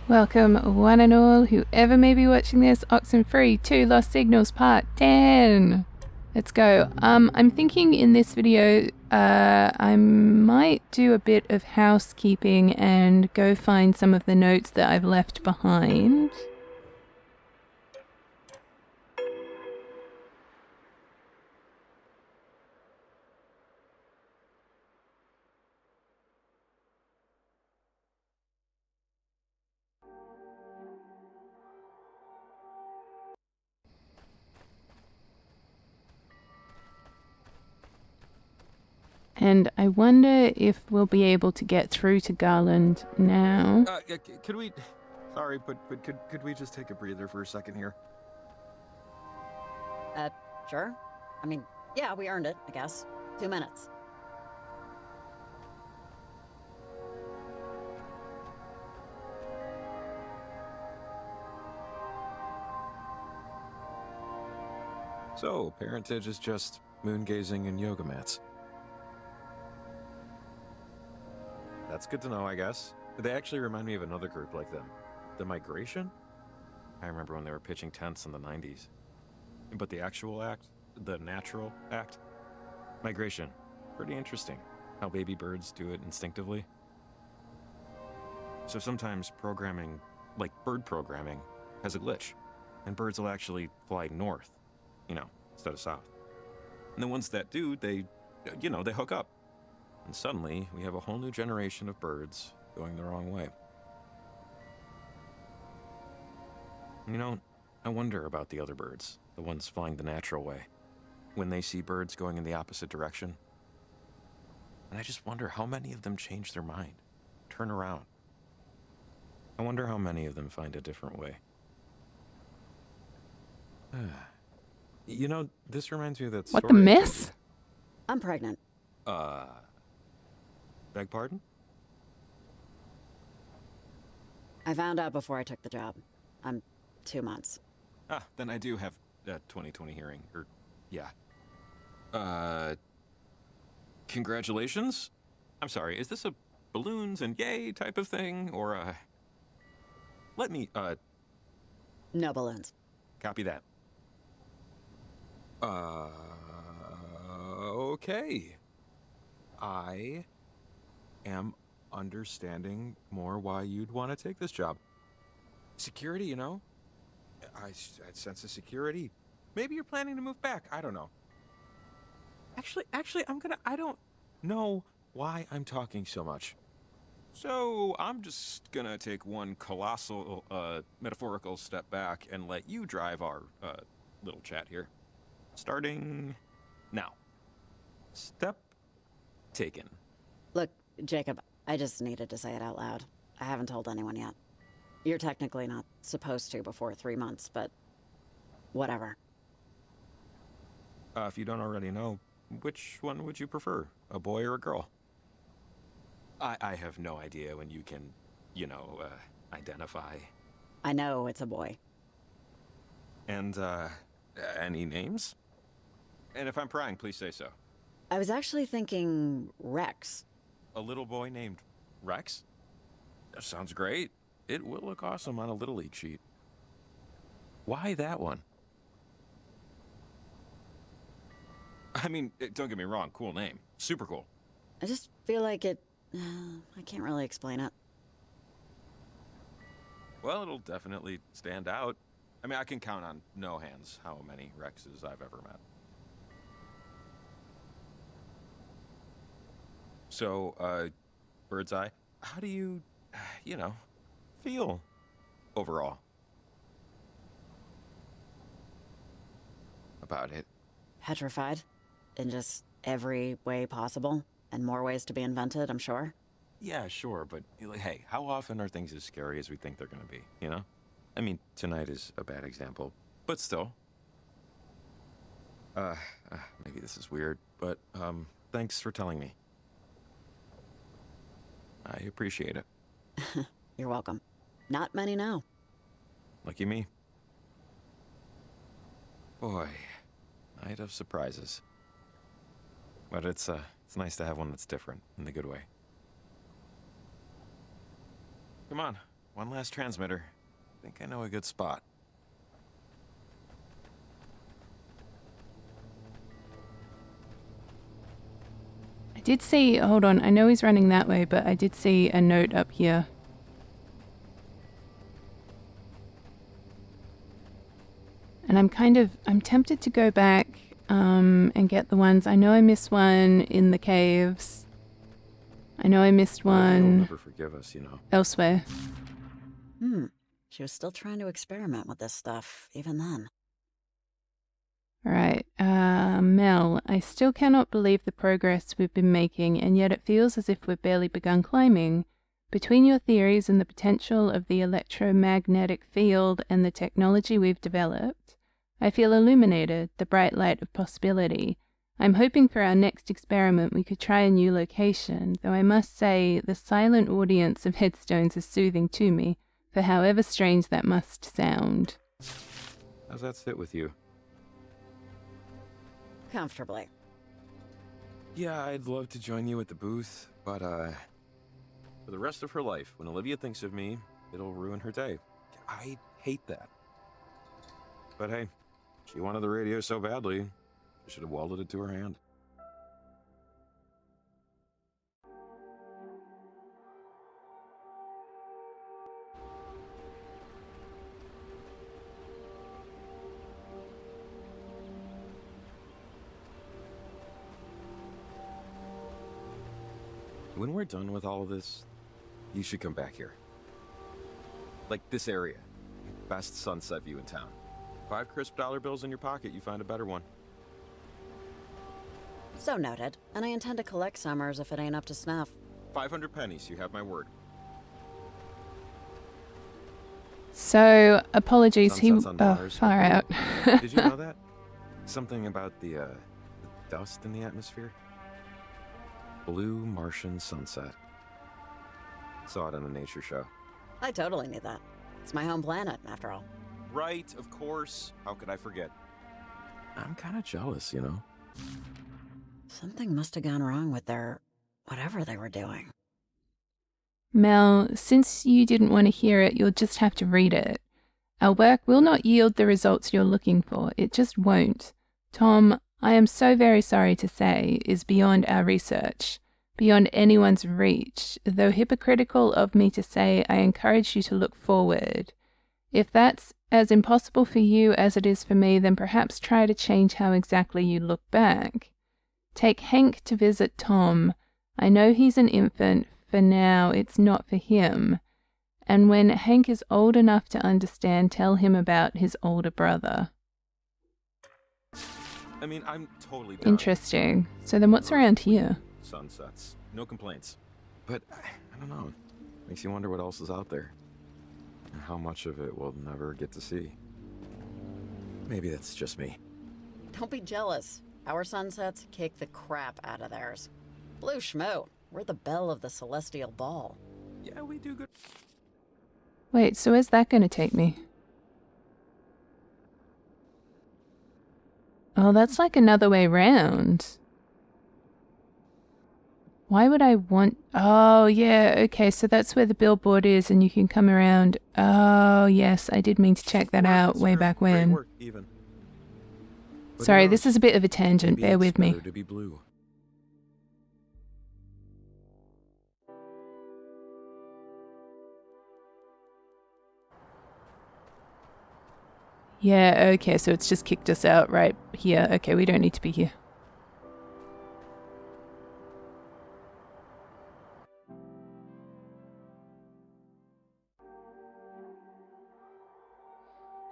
Welcome, one and all, whoever may be watching this, Oxenfree 2 Lost Signals Part 10. Let's go. I'm thinking in this video, I might do a bit of housekeeping and go find some of the notes that I've left behind. And I wonder if we'll be able to get through to Garland now. Could we... Sorry, but could we just take a breather for a second here? Sure. I mean, yeah, we earned it, I guess. 2 minutes. So, parentage is just moon gazing and yoga mats. That's good to know, I guess. They actually remind me of another group like them. The Migration? I remember when they were pitching tents in the 90s. But the actual act? The natural act? Migration. Pretty interesting. How baby birds do it instinctively. So sometimes programming, like bird programming, has a glitch. And birds will actually fly north, instead of south. And the ones that do, they hook up. And suddenly, we have a whole new generation of birds going the wrong way. I wonder about the other birds, the ones flying the natural way, when they see birds going in the opposite direction. And I just wonder how many of them change their mind, turn around. I wonder how many of them find a different way. This reminds me of that story. What the miss? I'm pregnant. Beg pardon? I found out before I took the job. I'm 2 months. Then I do have a 2020 hearing, yeah. Congratulations? I'm sorry, is this a balloons and yay type of thing, or, let me, No balloons. copy that. Okay. I am understanding more why you'd want to take this job. Security, I sense a security. Maybe you're planning to move back. I don't know. Actually, I don't know why I'm talking so much. So I'm just gonna take one colossal, metaphorical step back and let you drive our, little chat here. Starting now. Step taken. Look, Jacob, I just needed to say it out loud. I haven't told anyone yet. You're technically not supposed to before 3 months, but whatever. If you don't already know, which one would you prefer, a boy or a girl? I have no idea when you can, identify. I know it's a boy. And, any names? And if I'm prying, please say so. I was actually thinking Rex. A little boy named Rex? That sounds great. It will look awesome on a Little League sheet. Why that one? I mean, don't get me wrong, cool name. Super cool. I just feel like it... I can't really explain it. Well, it'll definitely stand out. I mean, I can count on no hands how many Rexes I've ever met. So, bird's eye, how do you, feel overall about it? Petrified. In just every way possible. And more ways to be invented, I'm sure. Yeah, sure, but hey, how often are things as scary as we think they're gonna be, I mean, tonight is a bad example, but still. Maybe this is weird, but, thanks for telling me. I appreciate it. You're welcome. Not many know. Lucky me. Boy, night of surprises. But it's nice to have one that's different, in the good way. Come on, one last transmitter. I think I know a good spot. I did see, hold on, I know he's running that way, but I did see a note up here. And I'm tempted to go back and get the ones. I know I missed one in the caves. I know I missed They'll one never forgive us, you know. elsewhere. She was still trying to experiment with this stuff, even then. Alright, Mel, I still cannot believe the progress we've been making, and yet it feels as if we've barely begun climbing. Between your theories and the potential of the electromagnetic field and the technology we've developed, I feel illuminated, the bright light of possibility. I'm hoping for our next experiment we could try a new location, though I must say the silent audience of headstones is soothing to me, for however strange that must sound. How's that sit with you? Comfortably. Yeah, I'd love to join you at the booth, but, for the rest of her life, when Olivia thinks of me, it'll ruin her day. I hate that. But hey, she wanted the radio so badly, I should have welded it to her hand. When we're done with all of this, you should come back here. Like this area. Best sunset view in town. 5 crisp dollar bills in your pocket, you find a better one. So noted. And I intend to collect summers if it ain't up to snuff. 500 pennies, you have my word. So, apologies, Sunsets on Mars. far out. Did you know that? Something about the dust in the atmosphere? Blue Martian sunset. Saw it on a nature show. I totally knew that. It's my home planet, after all. Right, of course. How could I forget? I'm kind of jealous, you know? Something must have gone wrong with their... whatever they were doing. Mel, since you didn't want to hear it, you'll just have to read it. Our work will not yield the results you're looking for. It just won't. Tom, I am so very sorry to say, is beyond our research, beyond anyone's reach. Though hypocritical of me to say, I encourage you to look forward. If that's as impossible for you as it is for me, then perhaps try to change how exactly you look back. Take Hank to visit Tom. I know he's an infant. For now, it's not for him. And when Hank is old enough to understand, tell him about his older brother. I mean, I'm totally down. Interesting. So then what's around here? Sunsets. No complaints. But, I don't know. Makes you wonder what else is out there. And how much of it we'll never get to see. Maybe that's just me. Don't be jealous. Our sunsets kick the crap out of theirs. Blue schmo. We're the belle of the celestial ball. Yeah, we do good. Wait, so where's that going to take me? Oh, that's like another way round. Why would I want... Oh, yeah, okay, so that's where the billboard is and you can come around. Oh, yes, I did mean to check that out way back when. Work, even. Sorry, this is a bit of a tangent, bear with me. To be blue. Yeah, okay, so it's just kicked us out right here. Okay, we don't need to be here.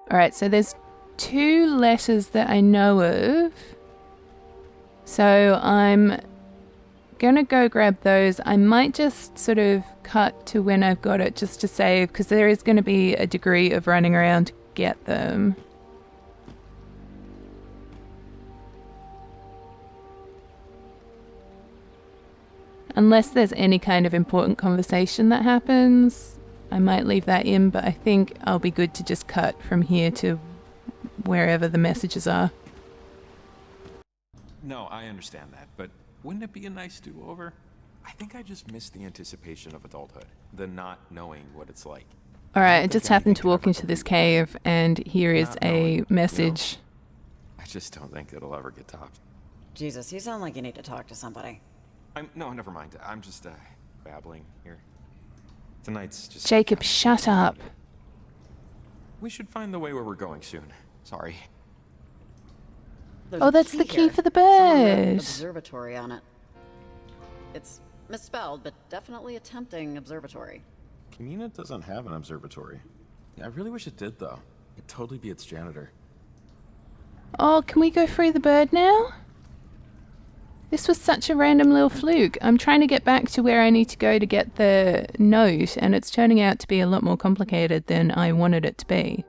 Alright, so there's 2 letters that I know of. So I'm gonna go grab those. I might just sort of cut to when I've got it just to save, because there is going to be a degree of running around to get them. Unless there's any kind of important conversation that happens, I might leave that in, but I think I'll be good to just cut from here to wherever the messages are. No, I understand that, but wouldn't it be a nice do-over? I think I just miss the anticipation of adulthood, the not knowing what it's like. Alright, I just happened to walk into this cave, and here is Not a knowing, message. I just don't think it'll ever get topped. Jesus, you sound like you need to talk to somebody. No, never mind. I'm just babbling here. Tonight's just. Jacob, shut up. We should find the way where we're going soon. Sorry. There's Oh, a that's the key here. for the Someone wrote bird. observatory on it. It's misspelled, but definitely a tempting observatory. Camena doesn't have an observatory. I really wish it did, though. It'd totally be its janitor. Oh, can we go free the bird now? This was such a random little fluke. I'm trying to get back to where I need to go to get the note, and it's turning out to be a lot more complicated than I wanted it to be.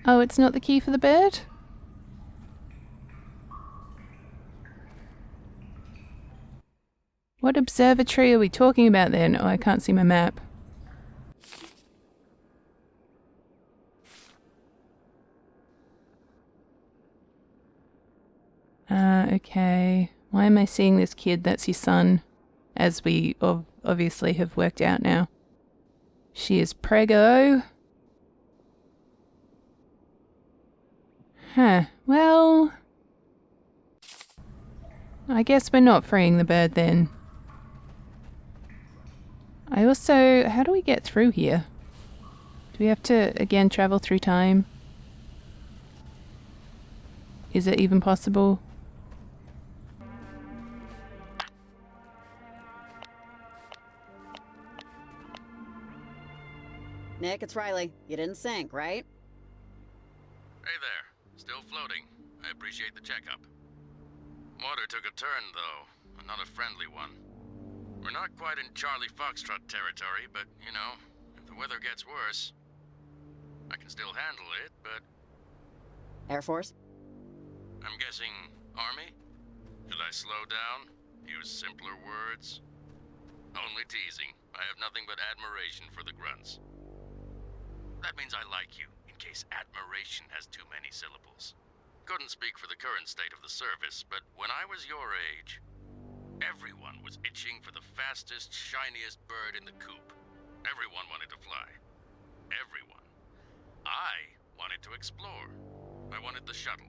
Oh, it's not the key for the bird? What observatory are we talking about then? Oh, I can't see my map. Okay. Why am I seeing this kid? That's your son. As we obviously have worked out now. She is preggo. Huh. Well, I guess we're not freeing the bird then. I also... How do we get through here? Do we have to, again, travel through time? Is it even possible? Nick, it's Riley. You didn't sink, right? Hey there. Still floating. I appreciate the checkup. Water took a turn, though. Not a friendly one. We're not quite in Charlie Foxtrot territory, but, you know, if the weather gets worse, I can still handle it, but... Air Force? I'm guessing Army? Should I slow down? Use simpler words? Only teasing. I have nothing but admiration for the grunts. That means I like you, in case admiration has too many syllables. Couldn't speak for the current state of the service, but when I was your age, everyone was itching for the fastest, shiniest bird in the coop. Everyone wanted to fly. Everyone. I wanted to explore. I wanted the shuttle.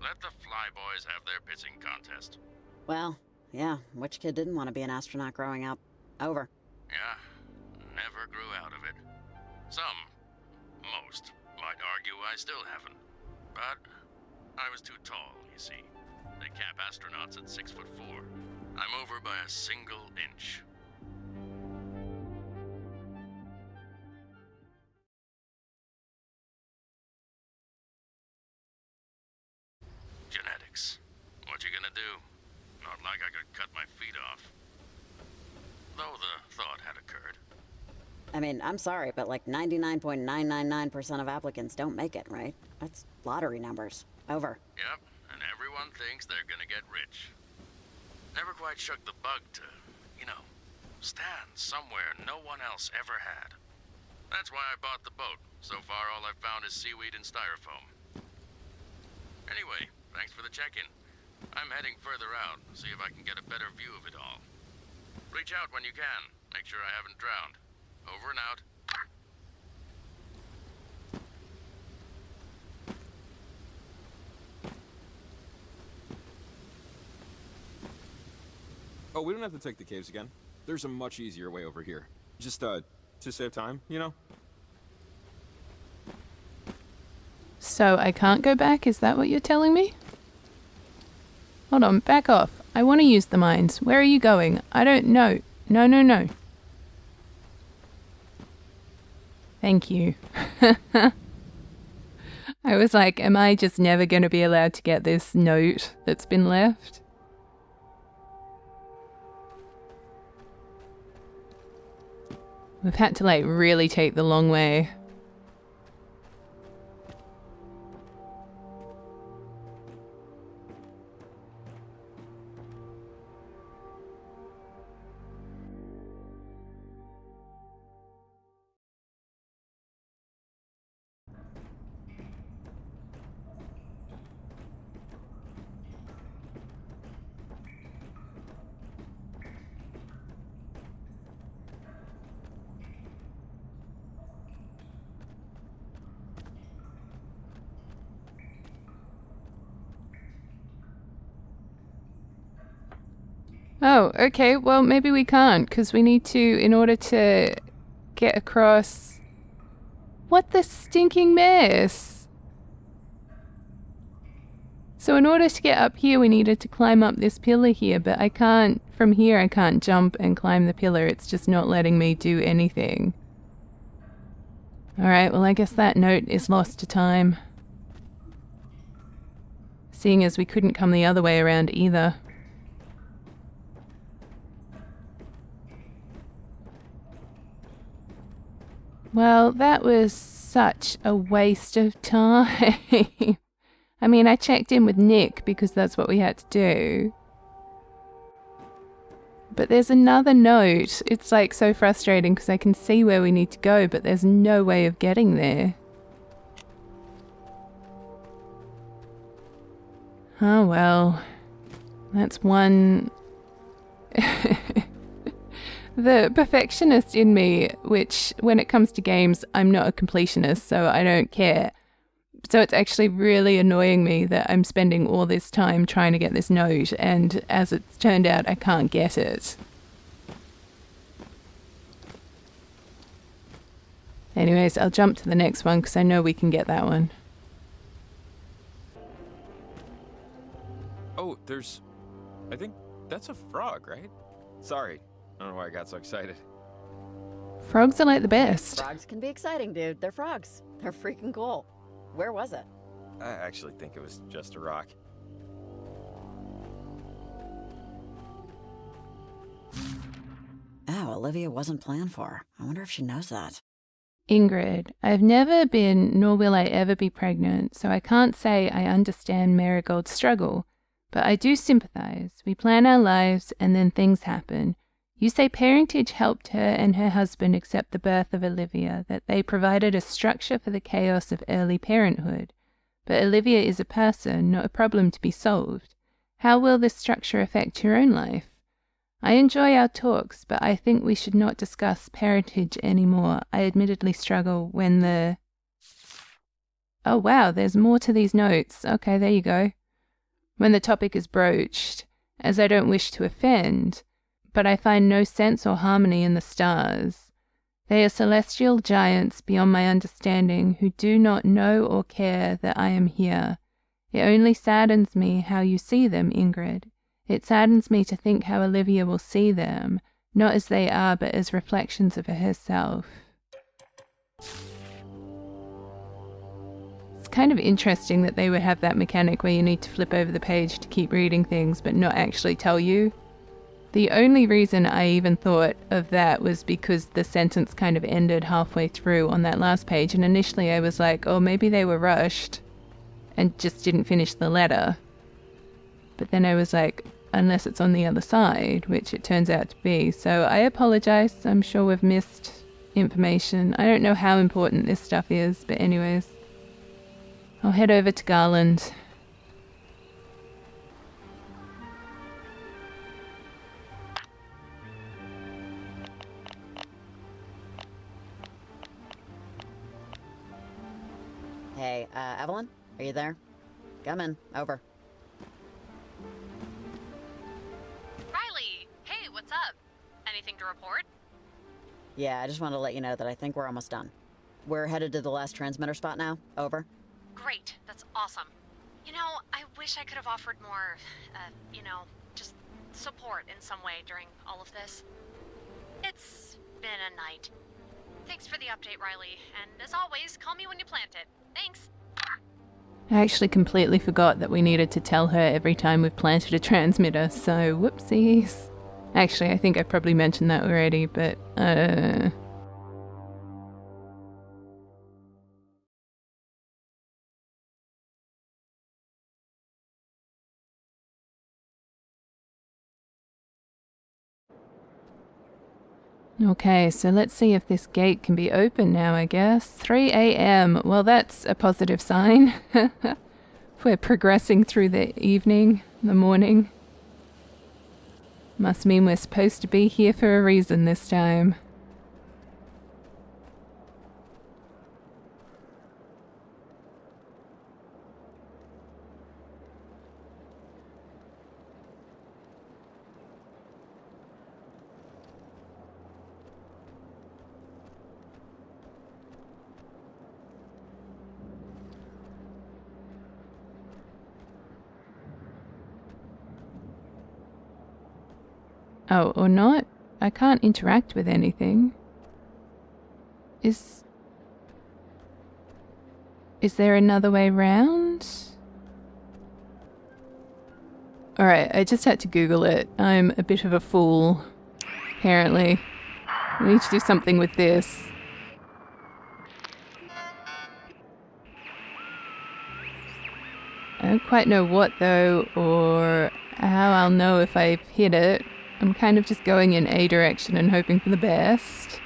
Let the flyboys have their pitching contest. Well, yeah, which kid didn't want to be an astronaut growing up? Over. Yeah, never grew out of it. Some, most, might argue I still haven't. But I was too tall, you see. They cap astronauts at 6'4". I'm over by a single inch. Genetics. What you gonna do? Not like I could cut my feet off. Though the thought had occurred. I mean, I'm sorry, but like 99.999% of applicants don't make it, right? That's lottery numbers. Over. Yep, and everyone thinks they're gonna get rich. Never quite shook the bug to, you know, stand somewhere no one else ever had. That's why I bought the boat. So far, all I've found is seaweed and styrofoam. Anyway, thanks for the check-in. I'm heading further out, see if I can get a better view of it all. Reach out when you can. Make sure I haven't drowned. Over and out. Oh, we don't have to take the caves again. There's a much easier way over here. Just, to save time, you know? So I can't go back? Is that what you're telling me? Hold on, back off. I want to use the mines. Where are you going? I don't know. No, no, no. Thank you. I was like, am I just never going to be allowed to get this note that's been left? We've had to like really take the long way. Oh, okay. Well, maybe we can't, because we need to, in order to get across... What the stinking mess! So in order to get up here, we needed to climb up this pillar here, but I can't, from here I can't jump and climb the pillar. It's just not letting me do anything. Alright, well I guess that note is lost to time. Seeing as we couldn't come the other way around either. Well, that was such a waste of time. I mean, I checked in with Nick because that's what we had to do. But there's another note. It's like so frustrating because I can see where we need to go, but there's no way of getting there. Oh well. That's one... The perfectionist in me, which when it comes to games, I'm not a completionist, so I don't care. So it's actually really annoying me that I'm spending all this time trying to get this note, and as it's turned out, I can't get it. Anyways, I'll jump to the next one because I know we can get that one. Oh, there's... I think that's a frog, right? Sorry. I don't know why I got so excited. Frogs are like the best. Frogs can be exciting, dude. They're frogs. They're freaking cool. Where was it? I actually think it was just a rock. Oh, Olivia wasn't planned for. I wonder if she knows that. Ingrid, I've never been, nor will I ever be pregnant, so I can't say I understand Marigold's struggle. But I do sympathize. We plan our lives, and then things happen. You say parentage helped her and her husband accept the birth of Olivia, that they provided a structure for the chaos of early parenthood. But Olivia is a person, not a problem to be solved. How will this structure affect your own life? I enjoy our talks, but I think we should not discuss parentage anymore. I admittedly struggle when the... Oh wow, there's more to these notes. Okay, there you go. When the topic is broached, as I don't wish to offend, but I find no sense or harmony in the stars. They are celestial giants beyond my understanding who do not know or care that I am here. It only saddens me how you see them, Ingrid. It saddens me to think how Olivia will see them, not as they are, but as reflections of herself. It's kind of interesting that they would have that mechanic where you need to flip over the page to keep reading things, but not actually tell you. The only reason I even thought of that was because the sentence kind of ended halfway through on that last page, and initially I was like, oh, maybe they were rushed and just didn't finish the letter. But then I was like, unless it's on the other side, which it turns out to be. So I apologize. I'm sure we've missed information. I don't know how important this stuff is, but anyways. I'll head over to Garland. Hey, Evelyn? Are you there? Come in. Over. Riley! Hey, what's up? Anything to report? Yeah, I just wanted to let you know that I think we're almost done. We're headed to the last transmitter spot now. Over. Great, that's awesome. You know, I wish I could have offered more, just support in some way during all of this. It's been a night. Thanks for the update, Riley, and as always, call me when you plant it. Thanks! I actually completely forgot that we needed to tell her every time we've planted a transmitter, so whoopsies. Actually, I think I probably mentioned that already, but, Okay, so let's see if this gate can be open now, I guess. 3 a.m. Well, that's a positive sign. We're progressing through the evening, the morning. Must mean we're supposed to be here for a reason this time. Oh, or not? I can't interact with anything. Is there another way round? Alright, I just had to Google it. I'm a bit of a fool, apparently. I need to do something with this. I don't quite know what though, or how I'll know if I've hit it. I'm kind of just going in a direction and hoping for the best.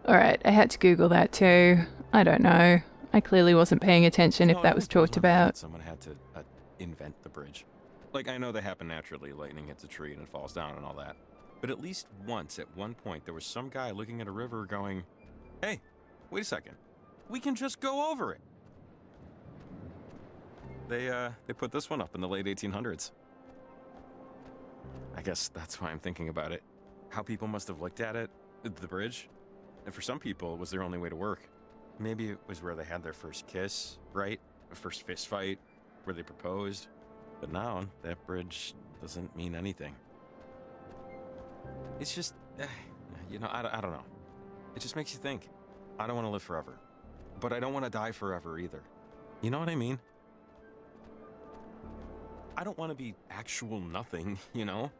Alright, I had to Google that too. I don't know. I clearly wasn't paying attention if that was talked about. Someone had to invent the bridge. Like, I know they happen naturally, lightning hits a tree and it falls down and all that. But at least once, at one point, there was some guy looking at a river going, hey, wait a second. We can just go over it. They put this one up in the late 1800s. I guess that's why I'm thinking about it. How people must have looked at it, the bridge. And for some people, it was their only way to work. Maybe it was where they had their first kiss, right? A first fist fight, where they proposed. But now, that bridge doesn't mean anything. It's just, you know, I don't know. It just makes you think. I don't want to live forever. But I don't want to die forever either. You know what I mean? I don't want to be actual nothing, you know?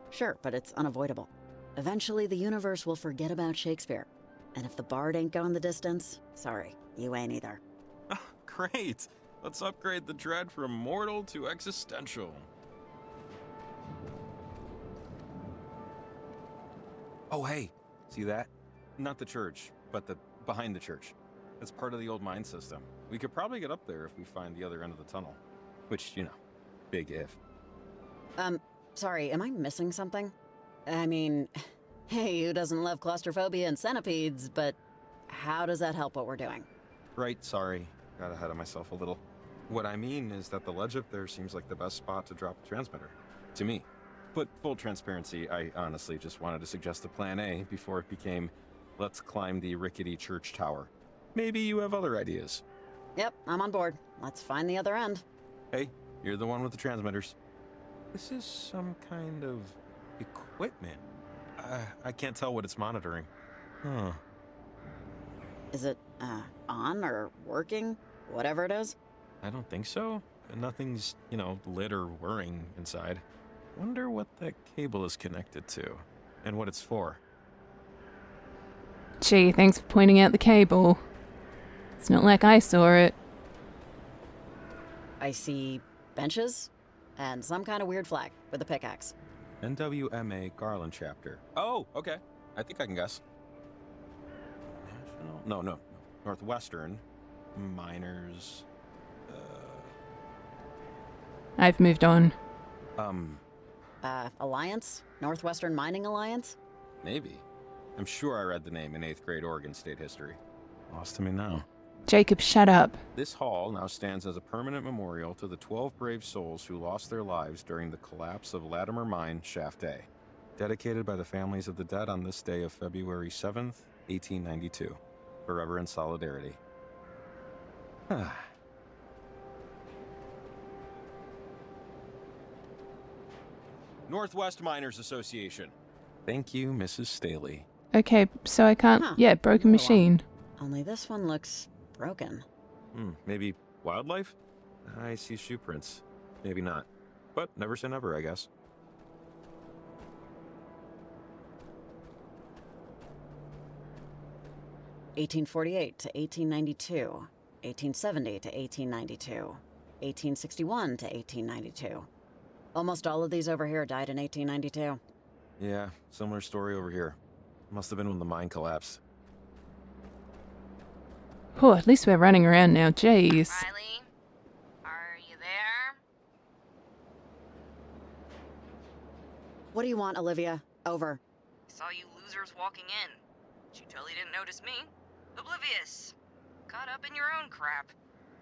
Sure, but it's unavoidable. Eventually, the universe will forget about Shakespeare. And if the bard ain't going the distance, sorry, you ain't either. Oh, great! Let's upgrade the dread from mortal to existential. Oh, hey, see that? Not the church, but the behind the church. It's part of the old mine system. We could probably get up there if we find the other end of the tunnel. Which, you know, big if. Sorry, am I missing something? I mean, hey, who doesn't love claustrophobia and centipedes, but how does that help what we're doing? Right, sorry. Got ahead of myself a little. What I mean is that the ledge up there seems like the best spot to drop a transmitter. To me. But full transparency, I honestly just wanted to suggest a plan A before it became, let's climb the rickety church tower. Maybe you have other ideas. Yep, I'm on board. Let's find the other end. Hey, you're the one with the transmitters. This is some kind of equipment. I can't tell what it's monitoring. Huh. Is it, on or working? Whatever it is? I don't think so. Nothing's, you know, lit or whirring inside. Wonder what that cable is connected to, and what it's for. Gee, thanks for pointing out the cable. It's not like I saw it. I see benches and some kind of weird flag with a pickaxe. NWMA Garland chapter. Oh, okay. I think I can guess. National? No. Northwestern. Miners. I've moved on. Alliance? Northwestern Mining Alliance? Maybe. I'm sure I read the name in 8th grade Oregon State history. Lost to me now. Jacob, shut up. This hall now stands as a permanent memorial to the 12 brave souls who lost their lives during the collapse of Latimer Mine Shaft A, dedicated by the families of the dead on this day of February 7th, 1892. Forever in solidarity. Northwest Miners Association. Thank you, Mrs. Staley. Okay, so I can't... Huh. Yeah, broken machine. Only this one looks broken. Maybe wildlife? I see shoe prints. Maybe not. But never say never, I guess. (1848 to 1892), 1870 to 1892, 1861 to 1892. Almost all of these over here died in 1892. Yeah, similar story over here. Must have been when the mine collapsed. Oh, at least we're running around now, jeez. Riley, are you there? What do you want, Olivia? Over. Saw you losers walking in. But you totally didn't notice me. Oblivious. Caught up in your own crap.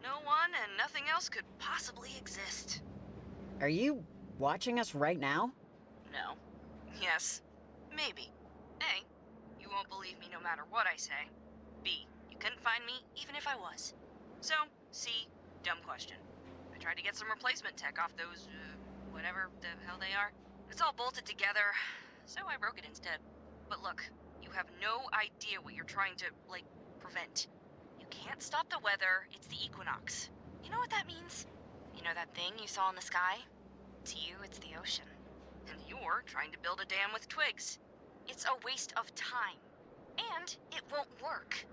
No one and nothing else could possibly exist. Are you watching us right now? No. Yes. Maybe. Hey, you won't believe me no matter what I say. B, you couldn't find me even if I was. So, C, dumb question. I tried to get some replacement tech off those, whatever the hell they are. It's all bolted together, so I broke it instead. But look, you have no idea what you're trying to, like, prevent. You can't stop the weather, it's the equinox. You know what that means? You know that thing you saw in the sky? To you, it's the ocean. And you're trying to build a dam with twigs. It's a waste of time. And it won't work.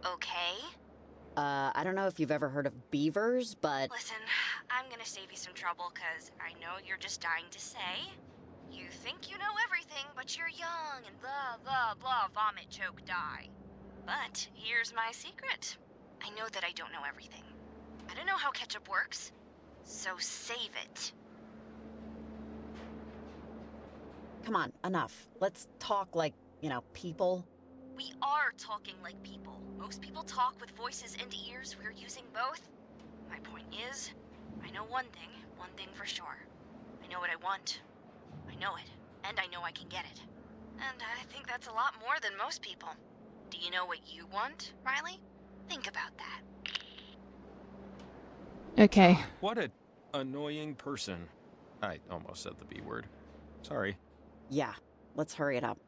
Okay? I don't know if you've ever heard of beavers, but... Listen, I'm gonna save you some trouble, cause I know you're just dying to say. You think you know everything, but you're young and blah, blah, blah, vomit, choke, die. But here's my secret. I know that I don't know everything. I don't know how ketchup works, so save it. Come on, enough. Let's talk like, people. We are talking like people. Most people talk with voices and ears. We're using both. My point is, I know one thing for sure. I know what I want. I know it, and I know I can get it. And I think that's a lot more than most people. Do you know what you want, Riley? Think about that. Okay. What a annoying person. I almost said the B word. Sorry. Yeah, let's hurry it up.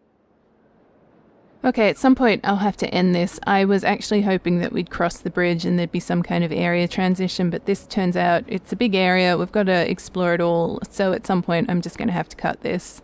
Okay, at some point I'll have to end this. I was actually hoping that we'd cross the bridge and there'd be some kind of area transition, but this turns out it's a big area. We've got to explore it all. So at some point I'm just going to have to cut this.